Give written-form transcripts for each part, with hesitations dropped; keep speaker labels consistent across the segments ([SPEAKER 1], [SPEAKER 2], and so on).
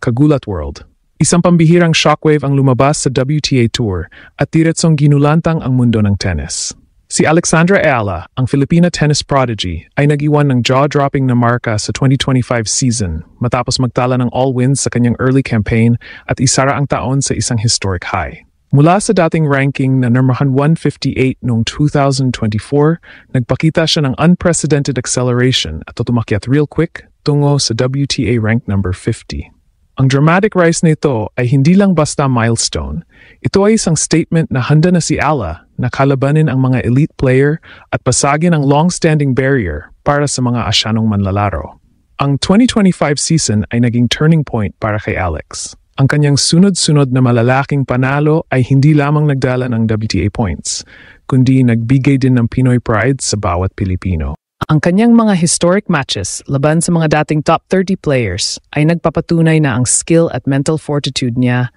[SPEAKER 1] Kagulat World. Isang pambihirang shockwave ang lumabas sa WTA Tour at diretsong ginulantang ang mundo ng tennis. Si Alexandra Ayala, ang Filipina tennis prodigy, ay nag-iwan ng jaw-dropping na marka sa 2025 season matapos magtala ng all wins sa kanyang early campaign at isara ang taon sa isang historic high. Mula sa dating ranking na number 158 noong 2024, nagpakita siya ng unprecedented acceleration at tumakyat real quick tungo sa WTA rank number 50. Ang dramatic rise nito ay hindi lang basta milestone. Ito ay isang statement na handa na si Ala na kalabanin ang mga elite player at pasagin ang long-standing barrier para sa mga asyanong manlalaro. Ang 2025 season ay naging turning point para kay Alex. Ang kanyang sunod-sunod na malalaking panalo ay hindi lamang nagdala ng WTA points, kundi nagbigay din ng Pinoy pride sa bawat Pilipino.
[SPEAKER 2] Ang kanyang mga historic matches laban sa mga dating top 30 players ay nagpapatunay na ang skill at mental fortitude niya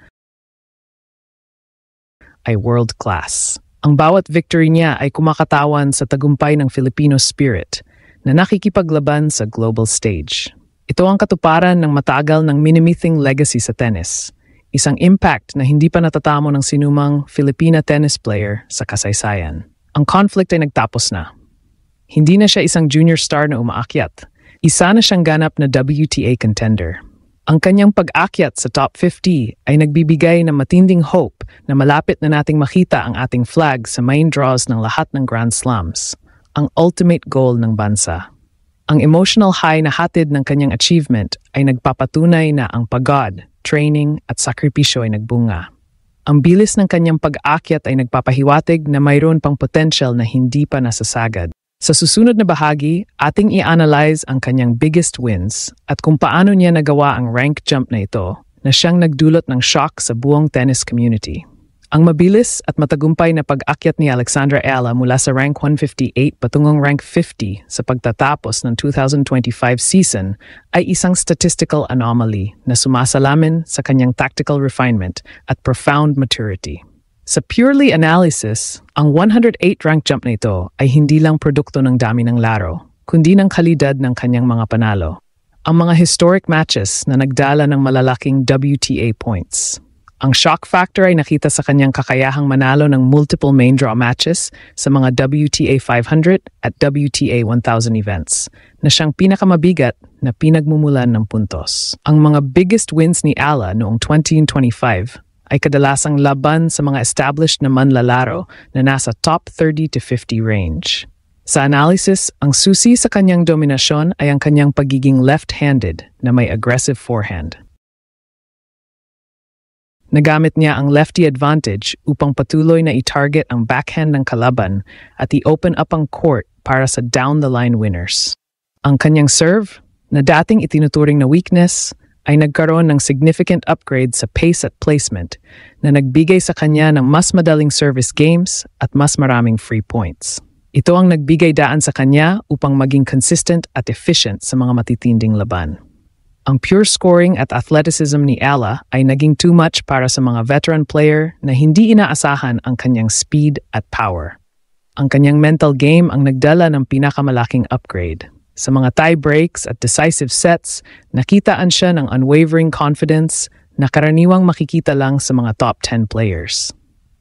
[SPEAKER 2] ay world-class. Ang bawat victory niya ay kumakatawan sa tagumpay ng Filipino spirit na nakikipaglaban sa global stage. Ito ang katuparan ng matagal ng minimithing legacy sa tennis, isang impact na hindi pa natatamo ng sinumang Filipina tennis player sa kasaysayan. Ang conflict ay nagtapos na. Hindi na siya isang junior star na umaakyat. Isa na siyang ganap na WTA contender. Ang kanyang pag-akyat sa top 50 ay nagbibigay ng matinding hope na malapit na nating makita ang ating flag sa main draws ng lahat ng Grand Slams, ang ultimate goal ng bansa. Ang emotional high na hatid ng kanyang achievement ay nagpapatunay na ang pagod, training at sakripisyo ay nagbunga. Ang bilis ng kanyang pag-akyat ay nagpapahiwatig na mayroon pang potential na hindi pa nasasagad. Sa susunod na bahagi, ating i-analyze ang kanyang biggest wins at kung paano niya nagawa ang rank jump na ito na siyang nagdulot ng shock sa buong tennis community. Ang mabilis at matagumpay na pag-akyat ni Alexandra Ayala mula sa rank 158 patungong rank 50 sa pagtatapos ng 2025 season ay isang statistical anomaly na sumasalamin sa kanyang tactical refinement at profound maturity. Sa purely analysis, ang 108 rank jump na ito ay hindi lang produkto ng dami ng laro, kundi ng kalidad ng kanyang mga panalo. Ang mga historic matches na nagdala ng malalaking WTA points. Ang shock factor ay nakita sa kanyang kakayahang manalo ng multiple main draw matches sa mga WTA 500 at WTA 1000 events, na siyang pinakamabigat na pinagmumulan ng puntos. Ang mga biggest wins ni Ala noong 2025 ay kadalasang laban sa mga established na manlalaro na nasa top 30 to 50 range. Sa analysis, ang susi sa kanyang dominasyon ay ang kanyang pagiging left-handed na may aggressive forehand. Nagamit niya ang lefty advantage upang patuloy na i-target ang backhand ng kalaban at i-open up ang court para sa down-the-line winners. Ang kanyang serve, na dating itinuturing na weakness, ay nagkaroon ng significant upgrade sa pace at placement na nagbigay sa kanya ng mas madaling service games at mas maraming free points. Ito ang nagbigay daan sa kanya upang maging consistent at efficient sa mga matitinding laban. Ang pure scoring at athleticism ni Ala ay naging too much para sa mga veteran player na hindi inaasahan ang kanyang speed at power. Ang kanyang mental game ang nagdala ng pinakamalaking upgrade. Sa mga tie breaks at decisive sets, nakitaan siya ng unwavering confidence na karaniwang makikita lang sa mga top 10 players.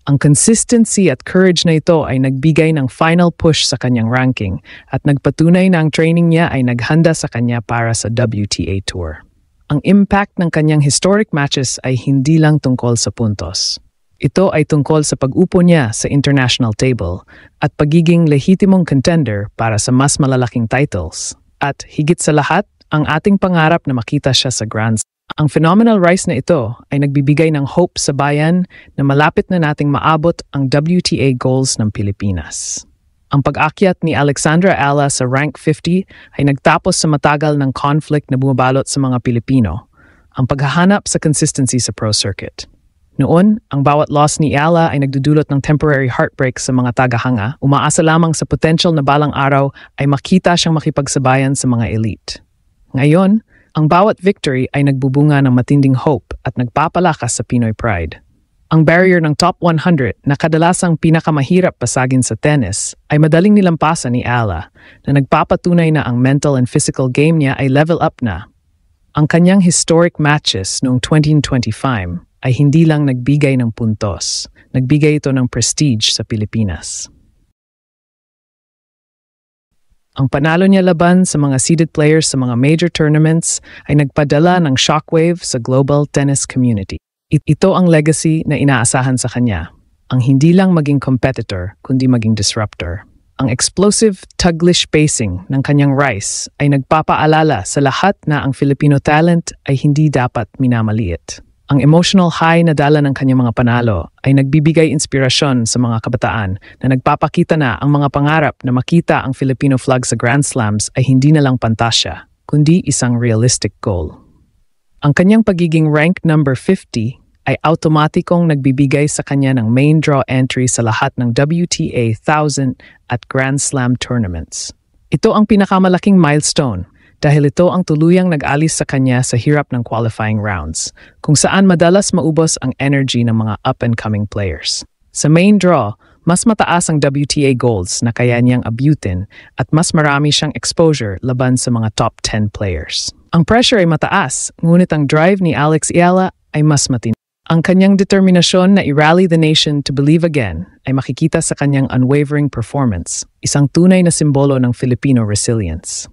[SPEAKER 2] Ang consistency at courage na ito ay nagbigay ng final push sa kanyang ranking at nagpatunay na ang training niya ay naghanda sa kanya para sa WTA Tour. Ang impact ng kanyang historic matches ay hindi lang tungkol sa puntos. Ito ay tungkol sa pag-upo niya sa international table at pagiging lehitimong contender para sa mas malalaking titles. At higit sa lahat, ang ating pangarap na makita siya sa Grand Slam. Ang phenomenal rise na ito ay nagbibigay ng hope sa bayan na malapit na nating maabot ang WTA goals ng Pilipinas. Ang pag-akyat ni Alexandra Ayala sa rank 50 ay nagtapos sa matagal ng conflict na bumabalot sa mga Pilipino, ang paghahanap sa consistency sa pro circuit. Noon, ang bawat loss ni Ayala ay nagdudulot ng temporary heartbreak sa mga tagahanga, umaasa lamang sa potential na balang araw ay makita siyang makipagsabayan sa mga elite. Ngayon, ang bawat victory ay nagbubunga ng matinding hope at nagpapalakas sa Pinoy pride. Ang barrier ng top 100 na kadalasang pinakamahirap pasagin sa tennis ay madaling nilampasan ni Ayala na nagpapatunay na ang mental and physical game niya ay level up na. Ang kanyang historic matches noong 2025 ay hindi lang nagbigay ng puntos, nagbigay ito ng prestige sa Pilipinas. Ang panalo niya laban sa mga seeded players sa mga major tournaments ay nagpadala ng shockwave sa global tennis community. Ito ang legacy na inaasahan sa kanya, ang hindi lang maging competitor kundi maging disruptor. Ang explosive Taglish pacing ng kanyang Rice ay nagpapaalala sa lahat na ang Filipino talent ay hindi dapat minamaliit. Ang emotional high na dala ng kanyang mga panalo ay nagbibigay inspirasyon sa mga kabataan na nagpapakita na ang mga pangarap na makita ang Filipino flag sa Grand Slams ay hindi na lang pantasya, kundi isang realistic goal. Ang kanyang pagiging ranked number 50 ay automatikong nagbibigay sa kanya ng main draw entry sa lahat ng WTA 1000 at Grand Slam tournaments. Ito ang pinakamalaking milestone dahil ito ang tuluyang nag-alis sa kanya sa hirap ng qualifying rounds, kung saan madalas maubos ang energy ng mga up-and-coming players. Sa main draw, mas mataas ang WTA goals na kaya niyang abutin at mas marami siyang exposure laban sa mga top 10 players. Ang pressure ay mataas, ngunit ang drive ni Alex Ayala ay mas matindi. Ang kanyang determinasyon na i-rally the nation to believe again ay makikita sa kanyang unwavering performance, isang tunay na simbolo ng Filipino resilience.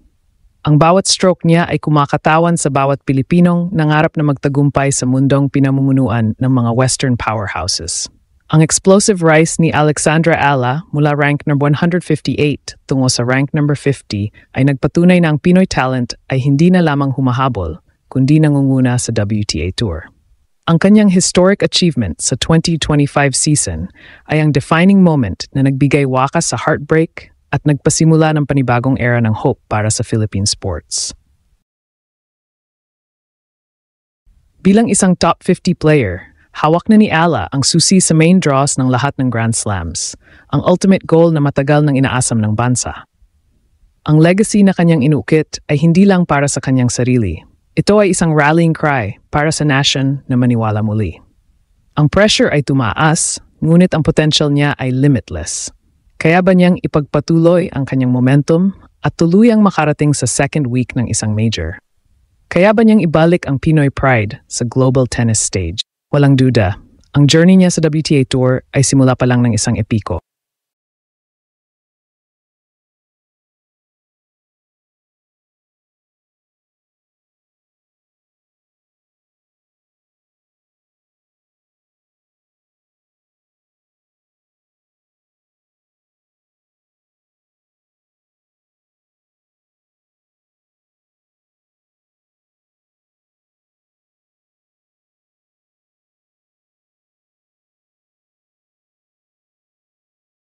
[SPEAKER 2] Ang bawat stroke niya ay kumakatawan sa bawat Pilipinong nangarap na magtagumpay sa mundong pinamumunuan ng mga Western powerhouses. Ang explosive rise ni Alexandra Ayala mula rank number 158 tungo sa rank number 50 ay nagpatunay na ang Pinoy talent ay hindi na lamang humahabol, kundi nangunguna sa WTA Tour. Ang kanyang historic achievement sa 2025 season ay ang defining moment na nagbigay wakas sa heartbreak at nagpasimula ng panibagong era ng hope para sa Philippine sports. Bilang isang top 50 player, hawak na ni Ayala ang susi sa main draws ng lahat ng Grand Slams, ang ultimate goal na matagal nang inaasam ng bansa. Ang legacy na kanyang inukit ay hindi lang para sa kanyang sarili. Ito ay isang rallying cry para sa nation na maniwala muli. Ang pressure ay tumaas, ngunit ang potential niya ay limitless. Kaya ba niyang ipagpatuloy ang kanyang momentum at tuluyang makarating sa second week ng isang major? Kaya ba niyang ibalik ang Pinoy pride sa global tennis stage? Walang duda, ang journey niya sa WTA Tour ay simula pa lang ng isang epiko.